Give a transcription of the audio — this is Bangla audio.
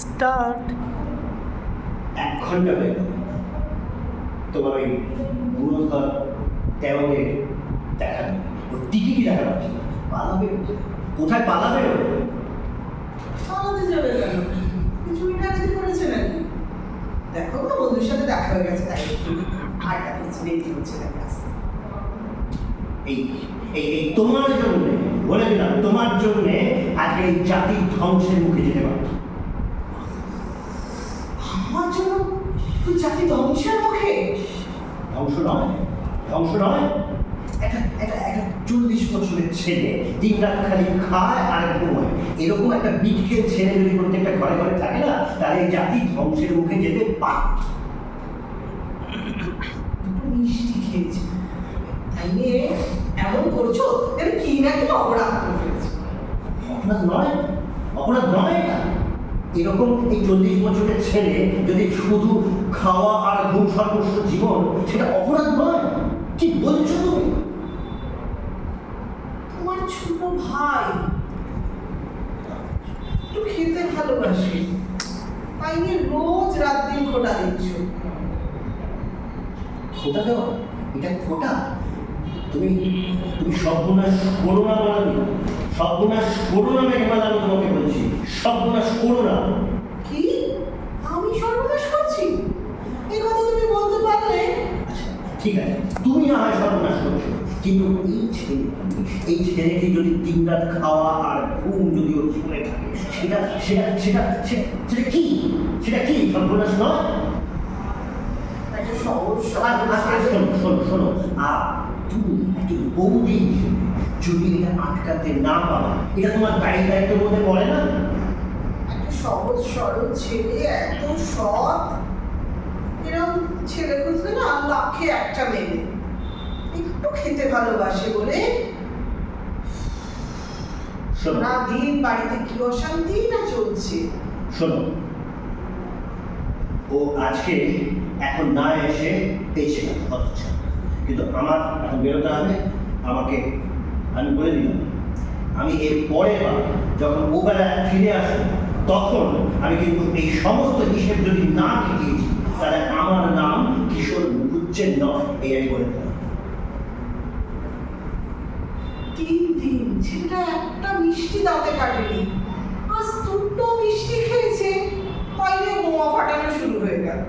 স্টার্ট। 1 ঘন্টা হয়ে গেল তোমার ওই গুণধর দেওয়ালে দেখা নেই, ওর টিকিটই দেখা পাচ্ছি না। পালাবে কোথায়, পালাবে ও? পালাতে যাবে কেন? কিছু ডাকাতি করেছে নাকি? দেখো না, বন্ধুর সাথে দেখা হয়ে গেছে, তাই একটু আড্ডা দিচ্ছে, রেডি হচ্ছে নাকি আসতে। এই এই এই তোমার জন্য বলে দিলাম, তোমার জন্য আজকে এই জাতির ধ্বংসের মুখে যেতে পারত। আমার জন্য তুই জাতি ধ্বংসের মুখে? ধ্বংস নয়, ধ্বংস নয়, একটা 40 বছরের ছেলে দিন রাত খালি খায় আর ঘুমায়, এরকম একটা বিটকেল ছেলে যদি প্রত্যেকটা ঘরে ঘরে থাকে না, তাহলে এই জাতি ধ্বংসের মুখে যেতে পারত। দুটো মিষ্টি খেয়েছি, তাই নিয়ে এমন করছো যেন কি না কি অপরাধ করে ফেলেছি। অপরাধ নয়, অপরাধ নয় এটা। এরকম এই 40 বছরের ছেলে যদি শুধু খাওয়া আর ঘুম সর্বস্ব জীবন, সেটা অপরাধ নয়। কি বলছো তুমি? তোমার ছোট ভাই একটু খেতে ভালোবাসে, তাই নিয়ে রোজ রাত দিন খোটা দিচ্ছ। খোটা দেওয়া, এটা খোটা? তুমি তুমি সর্বনাশ করো না বলাবি, সর্বনাশ করো না মেঘমালা, আমি তোমাকে বলছি সর্বনাশ করো না। কি? আমি সর্বনাশ করছি? এই কথা তুমি বলতে পারলে? আচ্ছা ঠিক আছে, তুমি না হয় সর্বনাশ করছো, কিন্তু এই ছেলেটি যদি দিন রাত খাওয়া আর ঘুম যদি ওর জীবনে থাকে, সেটা সেটা সেটা সেটা সেটা কি, সেটা কি সর্বনাশ নয়? একটা সহজ শোনো শোনো শোনো, আর তুমি একটি বৌদি হিসেবে যদি এটা আটকাতে না পারো, এটা তোমার দায়িত্বের মধ্যে পড়ে না? একটা সহজ সরল ছেলে, এত সৎ, এরকম ছেলে খুঁজবে না লাখে একটা মেয়ে। একটু খেতে ভালোবাসে বলে শোনো না দিন বাড়িতে কি অশান্তি না চলছে। শোনো, ও আজকে এখন না এসে পেয়েছে না হচ্ছে, কিন্তু আমার এখন বেরোতে হবে। আমি বলে দিলাম, আমি এর পরের বার যখন ও বেলায় ফিরে আসবো, তখন আমি কিন্তু এই সমস্ত হিসেব যদি না মিটিয়েছি, তাহলে আমার নাম কিশোর মুখুজ্জের নয়, এই আমি বলে দিলাম। 3 দিন ছেলেটা একটা মিষ্টি দাঁতে কাটেনি, আজ দুটো মিষ্টি খেয়েছে, তাই নিয়ে বোমা ফাটানো শুরু হয়ে গেল।